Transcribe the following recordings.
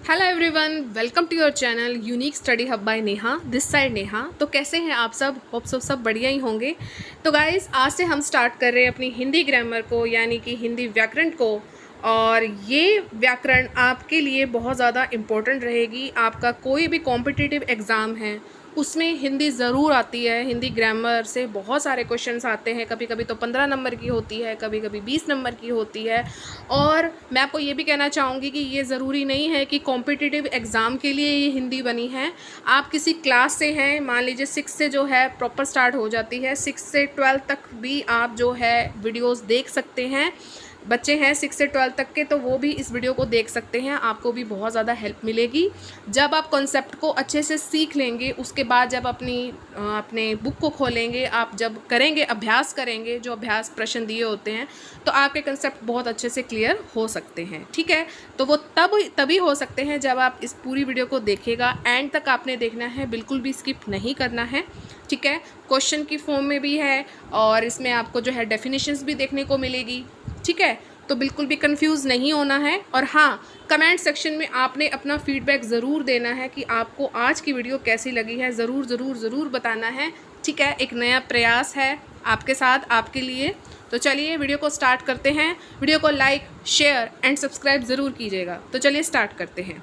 Hello everyone, welcome to your channel Unique Study Hub by Neha. This side Neha. तो कैसे हैं आप सब? होप सब बढ़िया ही होंगे। तो गाइस, आज से हम स्टार्ट कर रहे हैं अपनी हिंदी ग्रामर को, यानी कि हिंदी व्याकरण को। और ये व्याकरण आपके लिए बहुत ज़्यादा इम्पोर्टेंट रहेगी। आपका कोई भी कॉम्पिटिटिव एग्ज़ाम है उसमें हिंदी ज़रूर आती है। हिंदी ग्रामर से बहुत सारे क्वेश्चंस आते हैं। कभी कभी तो 15 नंबर की होती है, कभी कभी 20 नंबर की होती है। और मैं आपको ये भी कहना चाहूँगी कि ये ज़रूरी नहीं है कि कॉम्पिटिटिव एग्ज़ाम के लिए ये हिंदी बनी है। आप किसी क्लास से हैं, मान लीजिए 6 से जो है प्रॉपर स्टार्ट हो जाती है, 6 से 12 तक भी आप जो है वीडियोस देख सकते हैं। बच्चे हैं 6 से 12 तक के, तो वो भी इस वीडियो को देख सकते हैं। आपको भी बहुत ज़्यादा हेल्प मिलेगी जब आप कॉन्सेप्ट को अच्छे से सीख लेंगे। उसके बाद जब अपने बुक को खोलेंगे, आप जब करेंगे, अभ्यास करेंगे, जो अभ्यास प्रश्न दिए होते हैं, तो आपके कंसेप्ट बहुत अच्छे से क्लियर हो सकते हैं। ठीक है, तो वो तभी हो सकते हैं जब आप इस पूरी वीडियो को देखिएगा। एंड तक आपने देखना है, बिल्कुल भी स्किप नहीं करना है। ठीक है, क्वेश्चन की फॉर्म में भी है और इसमें आपको जो है डेफिनेशंस भी देखने को मिलेगी। ठीक है, तो बिल्कुल भी कंफ्यूज नहीं होना है। और हाँ, कमेंट सेक्शन में आपने अपना फीडबैक ज़रूर देना है कि आपको आज की वीडियो कैसी लगी है। ज़रूर ज़रूर ज़रूर बताना है। ठीक है, एक नया प्रयास है आपके साथ, आपके लिए। तो चलिए वीडियो को स्टार्ट करते हैं। वीडियो को लाइक, शेयर एंड सब्सक्राइब ज़रूर कीजिएगा। तो चलिए स्टार्ट करते हैं।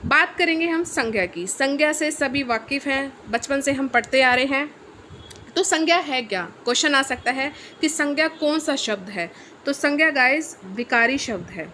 बात करेंगे हम संज्ञा की। संज्ञा से सभी वाकिफ़ हैं, बचपन से हम पढ़ते आ रहे हैं। तो संज्ञा है क्या? क्वेश्चन आ सकता है कि संज्ञा कौन सा शब्द है। तो संज्ञा गाइस विकारी शब्द है।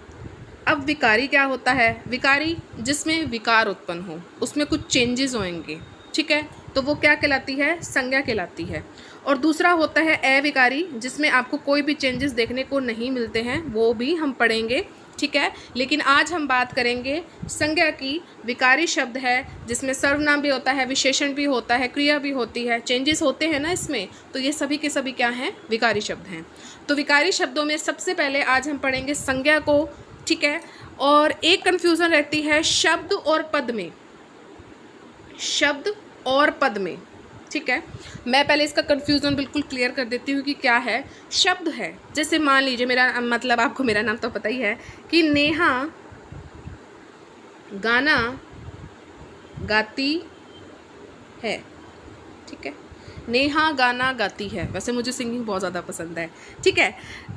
अब विकारी क्या होता है? विकारी जिसमें विकार उत्पन्न हो, उसमें कुछ चेंजेस होंगे। ठीक है, तो वो क्या कहलाती है? संज्ञा कहलाती है। और दूसरा होता है अविकारी, जिसमें आपको कोई भी चेंजेस देखने को नहीं मिलते हैं, वो भी हम पढ़ेंगे। ठीक है, लेकिन आज हम बात करेंगे संज्ञा की। विकारी शब्द है जिसमें सर्वनाम भी होता है, विशेषण भी होता है, क्रिया भी होती है, चेंजेस होते हैं ना इसमें। तो ये सभी के सभी क्या हैं? विकारी शब्द हैं। तो विकारी शब्दों में सबसे पहले आज हम पढ़ेंगे संज्ञा को। ठीक है, और एक कन्फ्यूज़न रहती है शब्द और पद में। शब्द और पद में, ठीक है, मैं पहले इसका कन्फ्यूज़न बिल्कुल क्लियर कर देती हूँ कि क्या है। शब्द है, जैसे मान लीजिए मेरा मतलब, आपको मेरा नाम तो पता ही है कि नेहा गाना गाती है। ठीक है, नेहा गाना गाती है। वैसे मुझे सिंगिंग बहुत ज़्यादा पसंद है। ठीक है,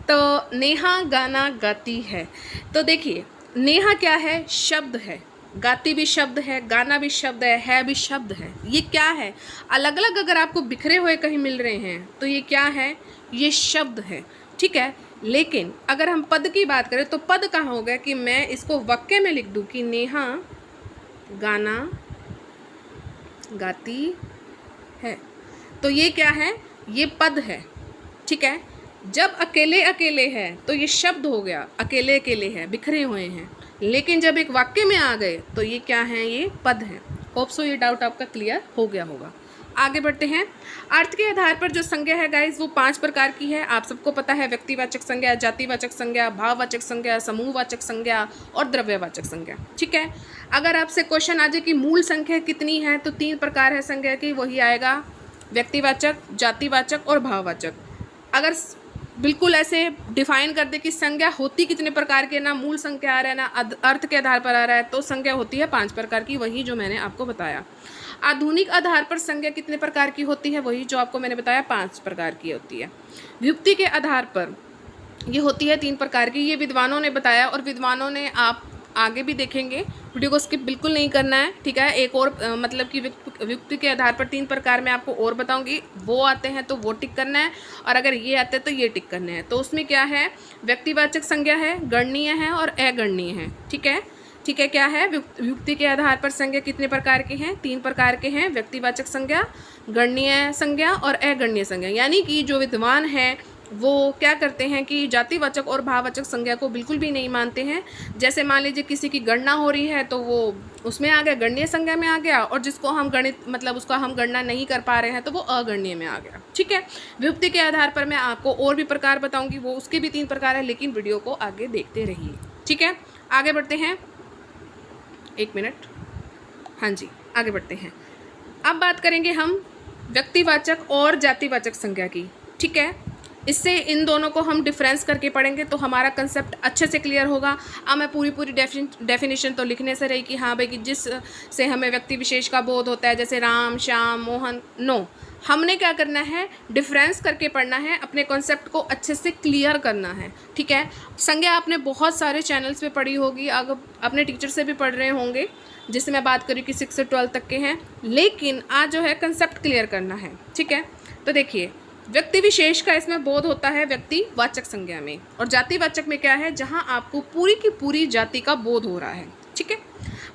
तो नेहा गाना गाती है। तो देखिए, नेहा क्या है? शब्द है। गाती भी शब्द है, गाना भी शब्द है भी शब्द है। ये क्या है? अलग अलग अगर आपको बिखरे हुए कहीं मिल रहे हैं तो ये क्या है? ये शब्द है। ठीक है, लेकिन अगर हम पद की बात करें तो पद कहाँ होगा कि मैं इसको वाक्य में लिख दूँ कि नेहा गाना गाती है। तो ये क्या है? ये पद है। ठीक है, जब अकेले अकेले है तो ये शब्द हो गया, अकेले अकेले है, बिखरे हुए हैं। लेकिन जब एक वाक्य में आ गए तो ये क्या है? ये पद है। होप सो ये डाउट आपका क्लियर हो गया होगा। आगे बढ़ते हैं। अर्थ के आधार पर जो संज्ञा है गाइस, वो 5 प्रकार की है। आप सबको पता है, व्यक्तिवाचक संज्ञा, जातिवाचक संज्ञा, भाववाचक संज्ञा, समूहवाचक संज्ञा और द्रव्यवाचक संज्ञा। ठीक है, अगर आपसे क्वेश्चन आ जाए कि मूल संख्या कितनी है, तो 3 प्रकार है संज्ञा की। वही आएगा व्यक्तिवाचक, जातिवाचक और भाववाचक। अगर बिल्कुल ऐसे डिफाइन कर दे कि संज्ञा होती कितने प्रकार के, ना मूल संख्या आ रहा है ना अर्थ के आधार पर आ रहा है, तो संज्ञा होती है 5 प्रकार की, वही जो मैंने आपको बताया। आधुनिक आधार पर संज्ञा कितने प्रकार की होती है? वही जो आपको मैंने बताया, 5 प्रकार की होती है। व्युक्ति के आधार पर ये होती है 3 प्रकार की। ये विद्वानों ने बताया और विद्वानों ने, आप आगे भी देखेंगे, वीडियो को स्किप बिल्कुल नहीं करना है। ठीक है, एक और मतलब कि व्युक्ति के आधार पर 3 प्रकार में आपको और बताऊंगी। वो आते हैं तो वो टिक करना है, और अगर ये आते हैं तो ये टिक करने हैं। तो उसमें क्या है? व्यक्तिवाचक संज्ञा है, गणनीय है और अगणनीय है। ठीक है, ठीक है, क्या है? व्युक्ति के आधार पर संज्ञा कितने प्रकार के हैं? 3 प्रकार के हैं। व्यक्तिवाचक संज्ञा, गणनीय संज्ञा और अगणनीय संज्ञा। यानी कि जो विद्वान है वो क्या करते हैं कि जातिवाचक और भाववाचक संज्ञा को बिल्कुल भी नहीं मानते हैं। जैसे मान लीजिए किसी की गणना हो रही है तो वो उसमें आ गया, गणनीय संज्ञा में आ गया, और जिसको हम गणित मतलब उसका हम गणना नहीं कर पा रहे हैं तो वो अगणनीय में आ गया। ठीक है, व्युक्ति के आधार पर मैं आपको और भी प्रकार बताऊंगी, वो उसके भी 3 प्रकार है, लेकिन वीडियो को आगे देखते रहिए। ठीक है, आगे बढ़ते हैं। 1 मिनट, हाँ जी, आगे बढ़ते हैं। अब बात करेंगे हम व्यक्तिवाचक और जातिवाचक संज्ञा की। ठीक है, इससे इन दोनों को हम डिफरेंस करके पढ़ेंगे तो हमारा कंसेप्ट अच्छे से क्लियर होगा। अब मैं पूरी डेफिनेशन तो लिखने से रही कि हाँ भाई कि जिस से हमें व्यक्ति विशेष का बोध होता है, जैसे राम, श्याम, मोहन, नो, हमने क्या करना है, डिफरेंस करके पढ़ना है, अपने कॉन्सेप्ट को अच्छे से क्लियर करना है। ठीक है, संज्ञा आपने बहुत सारे चैनल्स पे पढ़ी होगी, अगर अपने टीचर से भी पढ़ रहे होंगे, जिससे मैं बात करी कि 6 से 12 तक के हैं, लेकिन आज जो है कंसेप्ट क्लियर करना है। ठीक है, तो देखिए, व्यक्ति विशेष का इसमें बोध होता है व्यक्तिवाचक संज्ञा में, और जातिवाचक में क्या है, जहां आपको पूरी की पूरी जाति का बोध हो रहा है। ठीक है,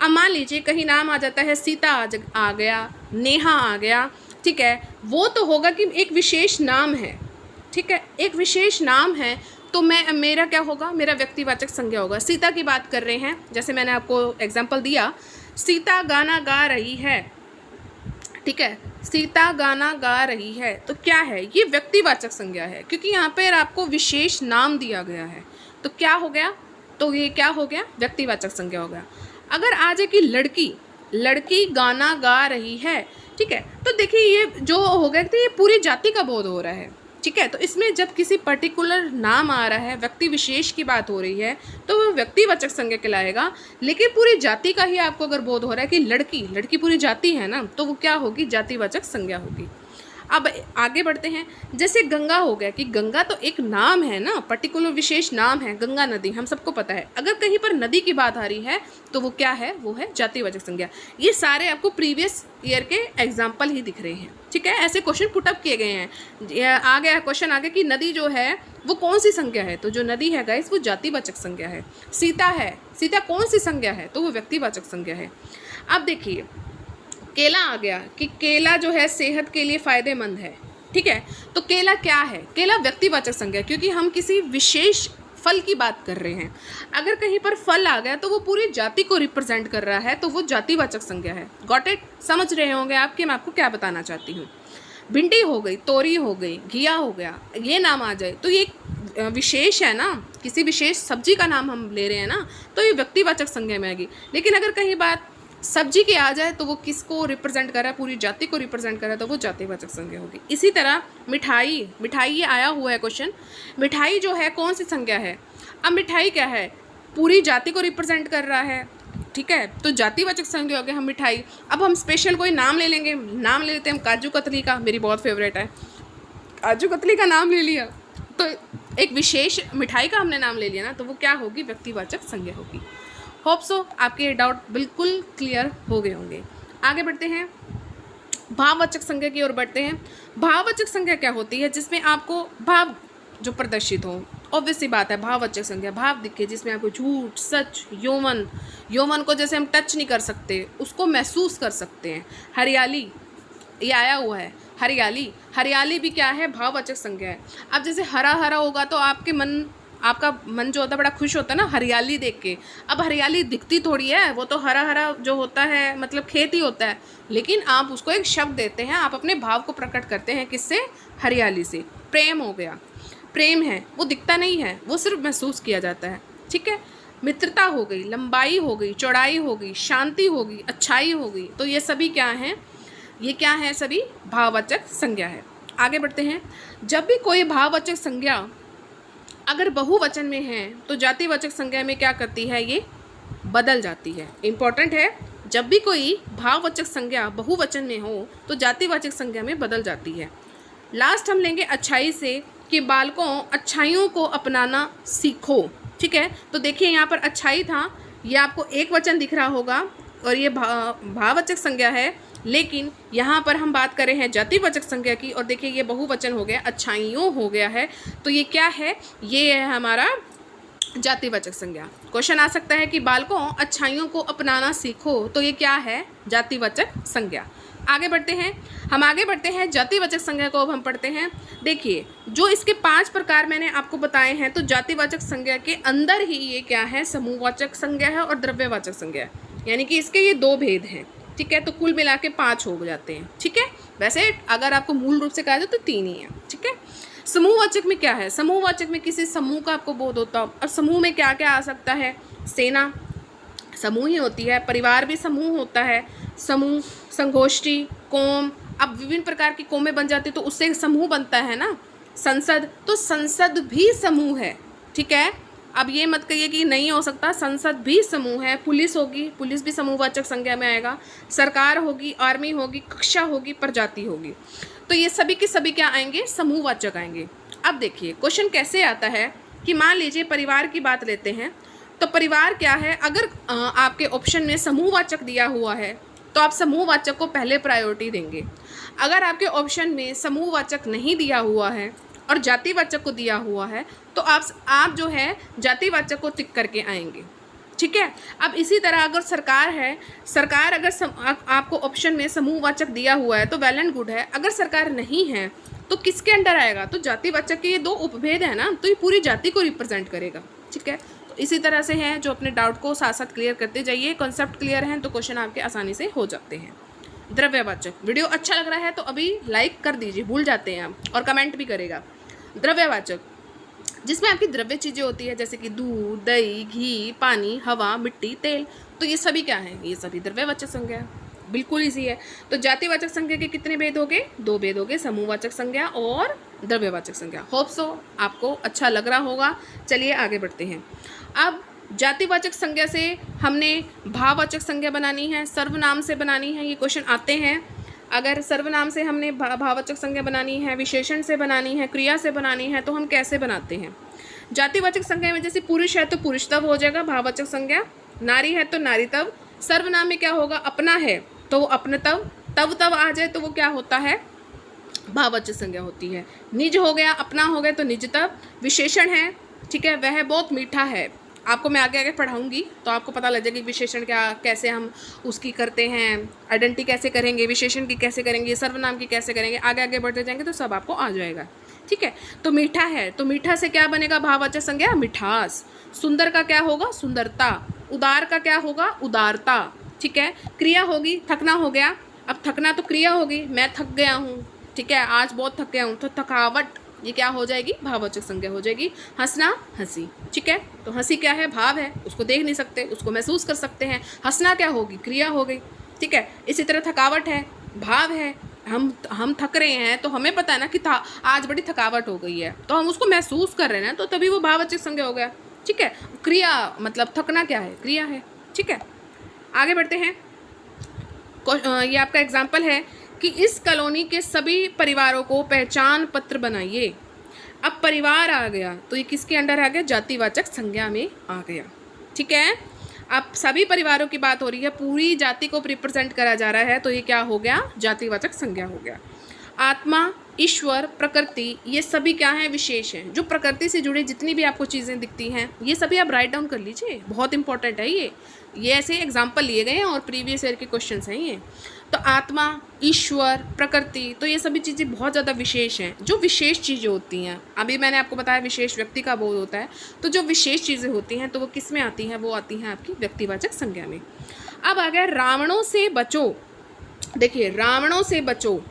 अब मान लीजिए कहीं नाम आ जाता है, सीता आ गया, नेहा आ गया। ठीक है, वो तो होगा कि एक विशेष नाम है। ठीक है, एक विशेष नाम है, तो मेरा क्या होगा, मेरा व्यक्तिवाचक संज्ञा होगा। सीता की बात कर रहे हैं, जैसे मैंने आपको एग्जाम्पल दिया, सीता गाना गा रही है। ठीक है, सीता गाना गा रही है, तो क्या है, ये व्यक्तिवाचक संज्ञा है, क्योंकि यहाँ पर आपको विशेष नाम दिया गया है। तो क्या हो गया, तो ये क्या हो गया, व्यक्तिवाचक संज्ञा हो गया। अगर आ जाए कि लड़की गाना गा रही है, ठीक है, तो देखिए ये जो हो गया कि ये पूरी जाति का बोध हो रहा है। ठीक है, तो इसमें जब किसी पर्टिकुलर नाम आ रहा है, व्यक्ति विशेष की बात हो रही है, तो वो व्यक्तिवाचक संज्ञा कहलाएगा। लेकिन पूरी जाति का ही आपको अगर बोध हो रहा है कि लड़की पूरी जाति है ना, तो वो क्या होगी, जातिवाचक संज्ञा होगी। अब आगे बढ़ते हैं, जैसे गंगा हो गया, कि गंगा तो एक नाम है ना, पर्टिकुलर विशेष नाम है, गंगा नदी, हम सबको पता है। अगर कहीं पर नदी की बात आ रही है तो वो क्या है, वो है जातिवाचक संज्ञा। ये सारे आपको प्रीवियस ईयर के एग्जाम्पल ही दिख रहे हैं। ठीक है, ऐसे क्वेश्चन पुटअप किए गए हैं। आ गया क्वेश्चन आगे कि नदी जो है वो कौन सी संज्ञा है, तो जो नदी है गाइस वो जातिवाचक संज्ञा है। सीता कौन सी संज्ञा है, तो वो व्यक्तिवाचक संज्ञा है। अब देखिए, केला आ गया, कि केला जो है सेहत के लिए फ़ायदेमंद है। ठीक है, तो केला क्या है, केला व्यक्तिवाचक संज्ञा, क्योंकि हम किसी विशेष फल की बात कर रहे हैं। अगर कहीं पर फल आ गया तो वो पूरी जाति को रिप्रेजेंट कर रहा है, तो वो जातिवाचक संज्ञा है। गॉट इट, समझ रहे होंगे आप कि मैं आपको क्या बताना चाहती हूँ। भिंडी हो गई, तोरी हो गई, घिया हो गया, ये नाम आ जाए तो ये विशेष है ना, किसी विशेष सब्जी का नाम हम ले रहे हैं ना, तो ये व्यक्तिवाचक संज्ञा में आएगी। लेकिन अगर कहीं बात सब्जी की आ जाए तो वो किसको रिप्रेजेंट कर रहा है, पूरी जाति को रिप्रेजेंट कर रहा है, तो वो जातिवाचक संज्ञा होगी। इसी तरह मिठाई ये आया हुआ है क्वेश्चन, मिठाई जो है कौन सी संज्ञा है। अब मिठाई क्या है, पूरी जाति को रिप्रेजेंट कर रहा है। ठीक है, तो जातिवाचक संज्ञा हो गया हम मिठाई। अब हम स्पेशल कोई नाम ले लेंगे, नाम ले लेते हैं हम काजू कतली का, मेरी बहुत फेवरेट है, काजू कतली का नाम ले लिया, तो एक विशेष मिठाई का हमने नाम ले लिया ना, तो वो क्या होगी, व्यक्तिवाचक संज्ञा होगी। होप सो आपके ये डाउट बिल्कुल क्लियर हो गए होंगे। आगे बढ़ते हैं, भाववाचक संज्ञा की ओर बढ़ते हैं। भाववाचक संज्ञा क्या होती है, जिसमें आपको भाव जो प्रदर्शित हो। ऑब्वियस सी बात है, भाववाचक संज्ञा भाव दिखे, जिसमें आपको झूठ, सच, यौवन को जैसे हम टच नहीं कर सकते, उसको महसूस कर सकते हैं। हरियाली, ये आया हुआ है, हरियाली भी क्या है, भाववाचक संज्ञा है। अब जैसे हरा हरा होगा तो आपका मन जो होता है बड़ा खुश होता है ना हरियाली देख के। अब हरियाली दिखती थोड़ी है, वो तो हरा हरा जो होता है मतलब खेत ही होता है, लेकिन आप उसको एक शब्द देते हैं, आप अपने भाव को प्रकट करते हैं, किससे, हरियाली से। प्रेम हो गया, प्रेम है, वो दिखता नहीं है, वो सिर्फ महसूस किया जाता है। ठीक है, मित्रता हो गई, लंबाई हो गई, चौड़ाई हो गई, शांति हो गई, अच्छाई हो गई, तो ये सभी क्या हैं, ये क्या है, सभी भाववाचक संज्ञा है। आगे बढ़ते हैं, जब भी कोई भाववाचक संज्ञा अगर बहुवचन में है तो जातिवाचक संज्ञा में क्या करती है, ये बदल जाती है। इम्पॉर्टेंट है, जब भी कोई भाववाचक संज्ञा बहुवचन में हो तो जातिवाचक संज्ञा में बदल जाती है। लास्ट हम लेंगे अच्छाई से, कि बालकों अच्छाइयों को अपनाना सीखो। ठीक है, तो देखिए यहाँ पर अच्छाई था, ये आपको एक वचन दिख रहा होगा और ये भाववाचक संज्ञा है, लेकिन यहाँ पर हम बात कर रहे हैं जातिवाचक संज्ञा की, और देखिए ये बहुवचन हो गया, अच्छाइयों हो गया है, तो ये क्या है, ये है हमारा जातिवाचक संज्ञा। क्वेश्चन आ सकता है कि बालकों अच्छाइयों को अपनाना सीखो, तो ये क्या है, जातिवाचक संज्ञा। आगे बढ़ते हैं, जातिवाचक संज्ञा को अब हम पढ़ते हैं। देखिए, जो इसके 5 प्रकार मैंने आपको बताए हैं, तो जातिवाचक संज्ञा के अंदर ही ये क्या है, समूहवाचक संज्ञा है और द्रव्यवाचक संज्ञा, यानी कि इसके ये 2 भेद हैं। ठीक है, तो कुल मिला के 5 हो जाते हैं। ठीक है, वैसे अगर आपको मूल रूप से कहा जाए तो 3 ही है। ठीक है, समूहवाचक में क्या है, समूहवाचक में किसी समूह का आपको बोध होता हो। अब समूह में क्या क्या आ सकता है, सेना समूह ही होती है, परिवार भी समूह होता है, समूह, संगोष्ठी, कौम, अब विभिन्न प्रकार की कौमें बन जाती तो उससे एक समूह बनता है ना। संसद, तो संसद भी समूह है, ठीक है। अब ये मत कहिए कि नहीं हो सकता, संसद भी समूह है। पुलिस होगी, पुलिस भी समूहवाचक संज्ञा में आएगा। सरकार होगी, आर्मी होगी, कक्षा होगी, प्रजाति होगी, तो ये सभी के सभी क्या आएंगे, समूहवाचक आएंगे। अब देखिए क्वेश्चन कैसे आता है कि मान लीजिए परिवार की बात लेते हैं, तो परिवार क्या है, अगर आपके ऑप्शन में समूहवाचक दिया हुआ है तो आप समूहवाचक को पहले प्रायोरिटी देंगे। अगर आपके ऑप्शन में समूहवाचक नहीं दिया हुआ है और जातिवाचक को दिया हुआ है तो आप जो है जातिवाचक को टिक करके आएंगे, ठीक है। अब इसी तरह अगर सरकार है, सरकार अगर आपको ऑप्शन में समूहवाचक दिया हुआ है तो वेल एंड गुड है। अगर सरकार नहीं है तो किसके अंडर आएगा, तो जातिवाचक के ये दो उपभेद है ना, तो ये पूरी जाति को रिप्रेजेंट करेगा, ठीक है। तो इसी तरह से है, जो अपने डाउट को साथ साथ क्लियर करते जाइए। कॉन्सेप्ट क्लियर हैं तो क्वेश्चन आपके आसानी से हो जाते हैं। द्रव्यवाचक, वीडियो अच्छा लग रहा है तो अभी लाइक कर दीजिए, भूल जाते हैं हम, और कमेंट भी करेगा। द्रव्यवाचक जिसमें आपकी द्रव्य चीज़ें होती है, जैसे कि दूध, दही, घी, पानी, हवा, मिट्टी, तेल, तो ये सभी क्या है, ये सभी द्रव्यवाचक संज्ञा है। बिल्कुल इजी है। तो जातिवाचक संज्ञा के कितने भेद हो गए, 2 भेद हो गए, समूहवाचक संज्ञा और द्रव्यवाचक संज्ञा। होप सो आपको अच्छा लग रहा होगा। चलिए आगे बढ़ते हैं। अब जातिवाचक संज्ञा से हमने भाववाचक संज्ञा बनानी है, सर्वनाम से बनानी है, ये क्वेश्चन आते हैं। अगर सर्वनाम से हमने भाववाचक संज्ञा बनानी है, विशेषण से बनानी है, क्रिया से बनानी है, तो हम कैसे बनाते हैं। जातिवाचक संज्ञा में जैसे पुरुष है तो पुरुषत्व हो जाएगा भाववाचक संज्ञा, नारी है तो नारीत्व, सर्वनाम में क्या होगा, अपना है तो वो अपनत्व, तव आ जाए तो वो क्या होता है, भाववाचक संज्ञा होती है। निज हो गया, अपना हो गया तो निजत्व। विशेषण है, ठीक है, वह बहुत मीठा है, आपको मैं आगे आगे पढ़ाऊंगी तो आपको पता लग जाएगा कि विशेषण क्या, कैसे हम उसकी करते हैं, आइडेंटिटी कैसे करेंगे, विशेषण की कैसे करेंगे, सर्वनाम की कैसे करेंगे, आगे आगे बढ़ते जाएंगे तो सब आपको आ जाएगा, ठीक है। तो मीठा है तो मीठा से क्या बनेगा, भाववाचक संज्ञा मिठास। सुंदर का क्या होगा, सुंदरता। उदार का क्या होगा, उदारता, ठीक है। क्रिया होगी, थकना हो गया, अब थकना तो क्रिया होगी, मैं थक गया हूँ, ठीक है, आज बहुत थक गया हूँ, तो थकावट, ये क्या हो जाएगी, भाववाचक संज्ञा हो जाएगी। हंसना, हंसी, ठीक है, तो हंसी क्या है, भाव है, उसको देख नहीं सकते, उसको महसूस कर सकते हैं। हंसना क्या होगी, क्रिया हो गई, ठीक है। इसी तरह थकावट है, भाव है, हम थक रहे हैं तो हमें पता है ना कि आज बड़ी थकावट हो गई है, तो हम उसको महसूस कर रहे हैं, तो तभी वो भाववाचक संज्ञा हो गया, ठीक है। क्रिया मतलब थकना क्या है, क्रिया है, ठीक है। आगे बढ़ते हैं। ये आपका एग्जाम्पल है कि इस कॉलोनी के सभी परिवारों को पहचान पत्र बनाइए। अब परिवार आ गया तो ये किसके अंडर आ गया, जातिवाचक संज्ञा में आ गया, ठीक है। अब सभी परिवारों की बात हो रही है, पूरी जाति को रिप्रेजेंट करा जा रहा है, तो ये क्या हो गया, जातिवाचक संज्ञा हो गया। आत्मा, ईश्वर, प्रकृति, ये सभी क्या हैं, विशेष हैं। जो प्रकृति से जुड़े जितनी भी आपको चीज़ें दिखती हैं ये सभी आप राइट डाउन कर लीजिए, बहुत इंपॉर्टेंट है ये ऐसे एग्जाम्पल लिए गए हैं और प्रीवियस ईयर के क्वेश्चन हैं ये। तो आत्मा, ईश्वर, प्रकृति, तो ये सभी चीज़ें बहुत ज़्यादा विशेष हैं। जो विशेष चीज़ें होती हैं, अभी मैंने आपको बताया विशेष व्यक्ति का बोध होता है, तो जो विशेष चीज़ें होती हैं तो वो किस में आती हैं, वो आती हैं आपकी व्यक्तिवाचक संज्ञा में। अब आ गया रावणों से बचो। देखिए रावणों से बचो,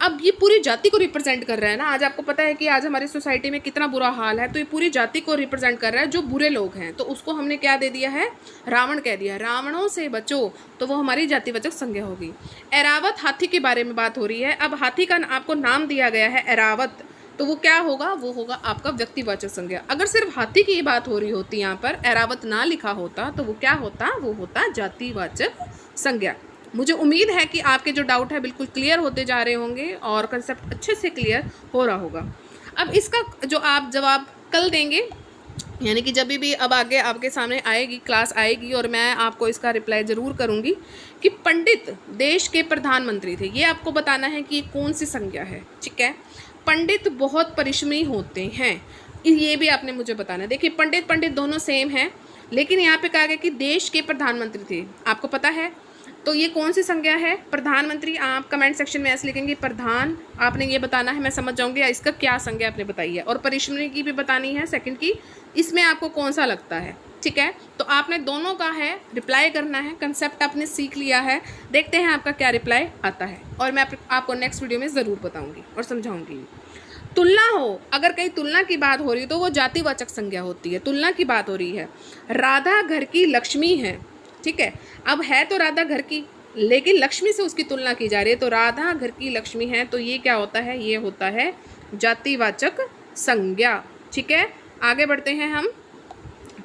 अब ये पूरी जाति को रिप्रेजेंट कर रहा है ना। आज आपको पता है कि आज हमारी सोसाइटी में कितना बुरा हाल है, तो ये पूरी जाति को रिप्रेजेंट कर रहा है, जो बुरे लोग हैं, तो उसको हमने क्या दे दिया है, रावण कह दिया। रावणों से बचो, तो वो हमारी जातिवाचक संज्ञा होगी। एरावत, हाथी के बारे में बात हो रही है। अब हाथी का आपको नाम दिया गया है एरावत, तो वो क्या होगा, वो होगा आपका व्यक्तिवाचक संज्ञा। अगर सिर्फ हाथी की बात हो रही होती यहाँ पर, एरावत ना लिखा होता, तो वो क्या होता, वो होता जातिवाचक संज्ञा। मुझे उम्मीद है कि आपके जो डाउट है बिल्कुल क्लियर होते जा रहे होंगे और कंसेप्ट अच्छे से क्लियर हो रहा होगा। अब इसका जो आप जवाब कल देंगे, यानी कि जब भी अब आगे आपके सामने आएगी, क्लास आएगी, और मैं आपको इसका रिप्लाई ज़रूर करूँगी कि पंडित देश के प्रधानमंत्री थे। ये आपको बताना है कि कौन सी संज्ञा है, ठीक है। पंडित बहुत परिश्रमी होते हैं, ये भी आपने मुझे बताना है। देखिए पंडित दोनों सेम हैं, लेकिन यहाँ पे कहा गया कि देश के प्रधानमंत्री थे, आपको पता है, तो ये कौन सी संज्ञा है, प्रधानमंत्री। आप कमेंट सेक्शन में ऐसे लिखेंगे प्रधान, आपने ये बताना है, मैं समझ जाऊंगी इसका क्या संज्ञा आपने बताई है। और परिश्रमी की भी बतानी है, सेकंड की, इसमें आपको कौन सा लगता है, ठीक है। तो आपने दोनों का है रिप्लाई करना है, कंसेप्ट आपने सीख लिया है। देखते हैं आपका क्या रिप्लाई आता है, और मैं आपको नेक्स्ट वीडियो में ज़रूर बताऊँगी और समझाऊँगी। तुलना हो, अगर कहीं तुलना की बात हो रही है तो वो जातिवाचक संज्ञा होती है, तुलना की बात हो रही है। राधा घर की लक्ष्मी है, ठीक है। अब है तो राधा घर की, लेकिन लक्ष्मी से उसकी तुलना की जा रही है, तो राधा घर की लक्ष्मी है, तो ये क्या होता है, ये होता है जातिवाचक संज्ञा। ठीक है, आगे बढ़ते हैं हम,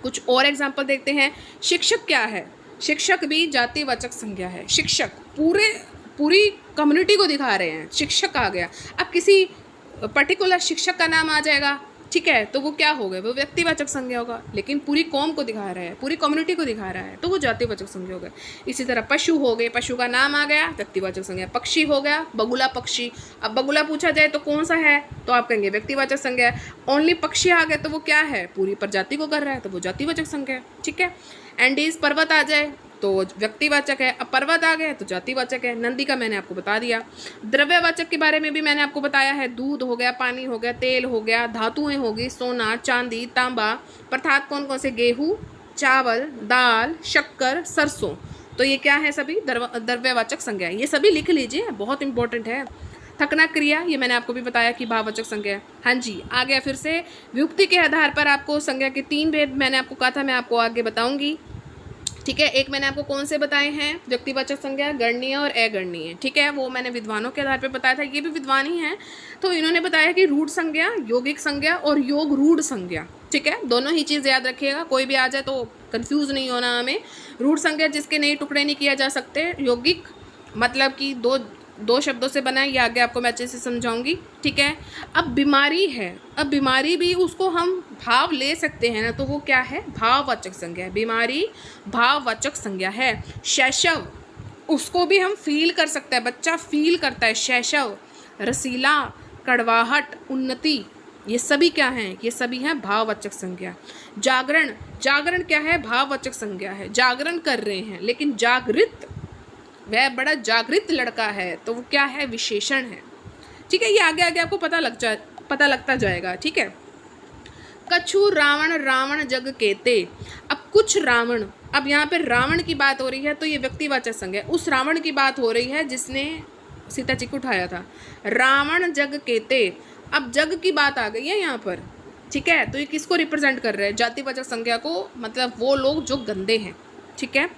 कुछ और एग्जाम्पल देखते हैं। शिक्षक क्या है? शिक्षक भी जातिवाचक संज्ञा है। शिक्षक पूरी कम्युनिटी को दिखा रहे हैं, शिक्षक आ गया। अब किसी पर्टिकुलर शिक्षक का नाम आ जाएगा, ठीक है, तो वो क्या हो गया? वो व्यक्तिवाचक संज्ञा होगा। लेकिन पूरी कौम को दिखा रहा है, पूरी कम्युनिटी को दिखा रहा है, तो वो जातिवाचक संज्ञा हो गया। इसी तरह पशु हो गए, पशु का नाम आ गया, व्यक्तिवाचक संज्ञा। पक्षी हो गया, बगुला पक्षी। अब बगुला पूछा जाए तो कौन सा है, तो आप कहेंगे व्यक्तिवाचक संज्ञा। ओनली पक्षी आ गए तो वो क्या है? पूरी प्रजाति को कर रहा है, तो वो जातिवाचक संज्ञा है। ठीक है, एंडीज पर्वत आ जाए तो व्यक्तिवाचक है। अब पर्वत आ गया तो जातिवाचक है। नंदी का मैंने आपको बता दिया। द्रव्यवाचक के बारे में भी मैंने आपको बताया है। दूध हो गया, पानी हो गया, तेल हो गया, धातुएं होगी, सोना, चांदी, तांबा। अर्थात कौन कौन से? गेहूं, चावल, दाल, शक्कर, सरसों। तो ये क्या है? सभी द्रव्यवाचक संज्ञा। ये सभी लिख लीजिए, बहुत इंपॉर्टेंट है। थकना क्रिया, ये मैंने आपको भी बताया कि भाववाचक संज्ञा है। हाँ जी, आ गया फिर से। विभक्ति के आधार पर आपको संज्ञा के 3 भेद मैंने आपको कहा था, मैं आपको आगे बताऊंगी। ठीक है, एक मैंने आपको कौन से बताए हैं? व्यक्तिवाचक संज्ञा, गणनीय और अगणनीय। ठीक है, वो मैंने विद्वानों के आधार पर बताया था, ये भी विद्वान ही हैं। तो इन्होंने बताया कि रूढ़ संज्ञा, यौगिक संज्ञा और योग रूढ़ संज्ञा। ठीक है, दोनों ही चीज़ याद रखिएगा, कोई भी आ जाए तो कंफ्यूज नहीं होना हमें। रूढ़ संज्ञा जिसके नए टुकड़े नहीं किया जा सकते। यौगिक मतलब कि दो शब्दों से बना है, ये आगे आपको मैं अच्छे से समझाऊंगी। ठीक है, अब बीमारी है, अब बीमारी भी उसको हम भाव ले सकते हैं ना, तो वो क्या है? भाववाचक संज्ञा है। बीमारी भाववाचक संज्ञा है। शैशव, उसको भी हम फील कर सकते हैं, बच्चा फील करता है। शैशव, रसीला, कड़वाहट, उन्नति, ये सभी क्या हैं? ये सभी हैं भाववाचक संज्ञा। जागरण, जागरण क्या है? भाववाचक संज्ञा है। जागरण कर रहे हैं, लेकिन जागृत, वह बड़ा जागृत लड़का है, तो वो क्या है? विशेषण है। ठीक है, ये आगे आगे आपको पता लगता जाएगा। ठीक है, कछु रावण, रावण जग केते। अब कुछ रावण, अब यहाँ पे रावण की बात हो रही है, तो ये व्यक्तिवाचक संज्ञा। उस रावण की बात हो रही है जिसने सीता जी को उठाया था। रावण जग केते, अब जग की बात आ गई है यहाँ पर। ठीक है, तो ये किसको रिप्रेजेंट कर रहे हैं? जातिवाचक संज्ञा को, मतलब वो लोग जो गंदे हैं। ठीक है,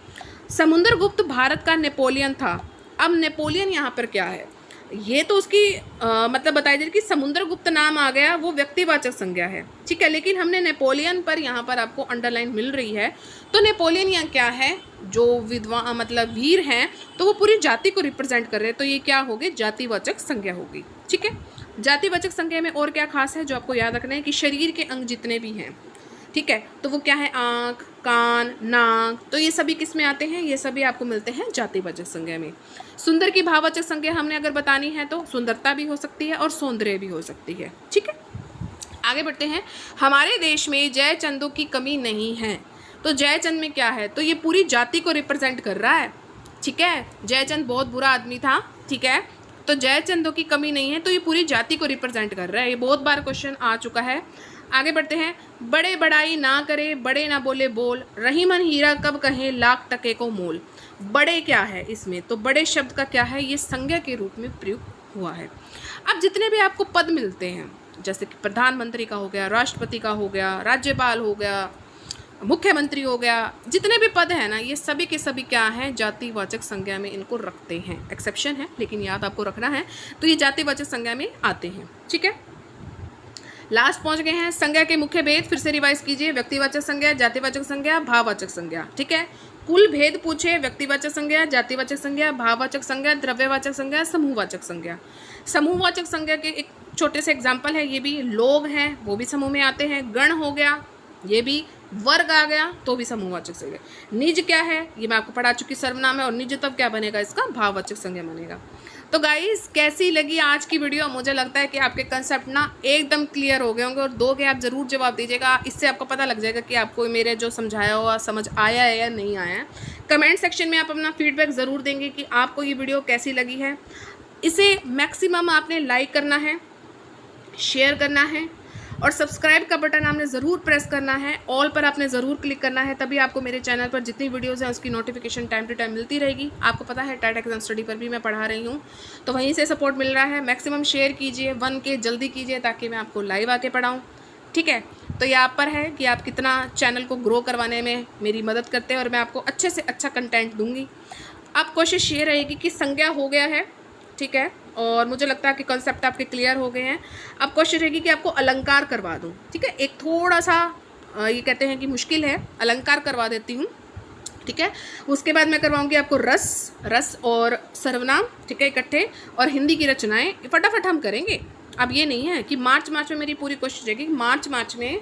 समुद्रगुप्त भारत का नेपोलियन था। अब नेपोलियन यहाँ पर क्या है? ये तो उसकी मतलब बताई जा रही कि समुद्रगुप्त नाम आ गया, वो व्यक्तिवाचक संज्ञा है। ठीक है, लेकिन हमने नेपोलियन पर यहाँ पर आपको अंडरलाइन मिल रही है, तो नेपोलियन यहाँ क्या है? जो विद्वान मतलब वीर हैं, तो वो पूरी जाति को रिप्रेजेंट कर रहे हैं, तो ये क्या होगी? जातिवाचक संज्ञा होगी। ठीक है, जातिवाचक संज्ञा में और क्या खास है जो आपको याद रखना है कि शरीर के अंग जितने भी हैं, ठीक है, तो वो क्या है? आँख, कान, नाक, तो ये सभी किस में आते हैं? ये सभी आपको मिलते हैं जातिवाचक संज्ञा में। सुंदर की भाववाचक संज्ञा हमने अगर बतानी है तो सुंदरता भी हो सकती है और सौंदर्य भी हो सकती है। ठीक है, आगे बढ़ते हैं। हमारे देश में जयचंदों की कमी नहीं है, तो जयचंद में क्या है? तो ये पूरी जाति को रिप्रेजेंट कर रहा है। ठीक है, जयचंद बहुत बुरा आदमी था। ठीक है, तो जयचंदों की कमी नहीं है, तो ये पूरी जाति को रिप्रेजेंट कर रहा है। ये बहुत बार क्वेश्चन आ चुका है। आगे बढ़ते हैं। बड़े बड़ाई ना करे, बड़े ना बोले बोल, रही मन हीरा कब कहे, लाख टके को मोल। बड़े क्या है इसमें? तो बड़े शब्द का क्या है? ये संज्ञा के रूप में प्रयुक्त हुआ है। अब जितने भी आपको पद मिलते हैं, जैसे कि प्रधानमंत्री का हो गया, राष्ट्रपति का हो गया, राज्यपाल हो गया, मुख्यमंत्री हो गया, जितने भी पद हैं ना, ये सभी के सभी क्या हैं? जातिवाचक संज्ञा में इनको रखते हैं। एक्सेप्शन है, लेकिन याद आपको रखना है, तो ये जातिवाचक संज्ञा में आते हैं। ठीक है, लास्ट पहुंच गए हैं। संज्ञा के मुख्य भेद फिर से रिवाइज कीजिए। व्यक्तिवाचक संज्ञा, जातिवाचक संज्ञा, भाववाचक संज्ञा। ठीक है, कुल भेद पूछे। व्यक्तिवाचक संज्ञा, जातिवाचक संज्ञा, भाववाचक संज्ञा, द्रव्यवाचक संज्ञा, समूहवाचक संज्ञा। समूहवाचक संज्ञा के एक छोटे से एग्जाम्पल है, ये भी लोग हैं वो भी समूह में आते हैं। गण हो गया, ये भी। वर्ग आ गया तो भी समूहवाचक संज्ञा। निज क्या है? ये मैं आपको पढ़ा चुकी, सर्वनाम है, और निज तब क्या बनेगा? इसका भाववाचक संज्ञा बनेगा। तो गाइस, कैसी लगी आज की वीडियो? मुझे लगता है कि आपके कंसेप्ट ना एकदम क्लियर हो गए होंगे, और 2 के आप ज़रूर जवाब दीजिएगा। इससे आपको पता लग जाएगा कि आपको मेरे जो समझाया हुआ समझ आया है या नहीं आया है। कमेंट सेक्शन में आप अपना फीडबैक ज़रूर देंगे कि आपको ये वीडियो कैसी लगी है। इसे मैक्सिमम आपने लाइक करना है, शेयर करना है, और सब्सक्राइब का बटन आपने ज़रूर प्रेस करना है। ऑल पर आपने ज़रूर क्लिक करना है, तभी आपको मेरे चैनल पर जितनी वीडियोज़ हैं उसकी नोटिफिकेशन टाइम टू टाइम मिलती रहेगी। आपको पता है टाटा एग्जाम स्टडी पर भी मैं पढ़ा रही हूँ, तो वहीं से सपोर्ट मिल रहा है। मैक्सिमम शेयर कीजिए, 1K जल्दी कीजिए, ताकि मैं आपको लाइव आके पढ़ाऊँ। ठीक है, तो ये आप पर है कि आप कितना चैनल को ग्रो करवाने में मेरी मदद करते हैं, और मैं आपको अच्छे से अच्छा कंटेंट दूँगी। अब कोशिश ये रहेगी कि संज्ञा हो गया है, ठीक है। और मुझे लगता है कि कॉन्सेप्ट आपके क्लियर हो गए हैं। अब क्वेश्चन रहेगी कि आपको अलंकार करवा दूँ, ठीक है। एक थोड़ा सा ये कहते हैं कि मुश्किल है, अलंकार करवा देती हूँ, ठीक है। उसके बाद मैं करवाऊंगी आपको रस और सर्वनाम, ठीक है, इकट्ठे, और हिंदी की रचनाएं फटाफट हम करेंगे। अब ये नहीं है कि मार्च में मेरी पूरी कोशिश रहेगी कि मार्च में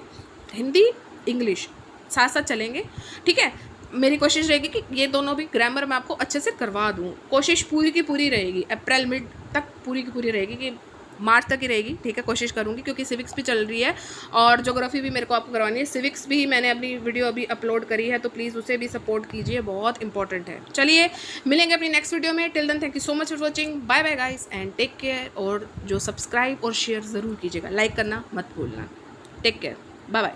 हिंदी इंग्लिश साथ साथ चलेंगे, ठीक है। मेरी कोशिश रहेगी कि ये दोनों भी ग्रामर मैं आपको अच्छे से करवा दूँ। कोशिश पूरी की पूरी रहेगी, अप्रैल मिड तक पूरी की पूरी रहेगी, कि मार्च तक ही रहेगी, ठीक है। कोशिश करूँगी क्योंकि सिविक्स भी चल रही है और ज्योग्राफी भी मेरे को आपको करवानी है। सिविक्स भी मैंने अपनी वीडियो अभी अपलोड करी है, तो प्लीज़ उसे भी सपोर्ट कीजिए, बहुत इंपॉर्टेंट है। चलिए मिलेंगे अपनी नेक्स्ट वीडियो में। Till then thank you so much for watching, bye bye guys and take care. और जो सब्सक्राइब और शेयर ज़रूर कीजिएगा, लाइक करना मत भूलना। Take care, bye bye.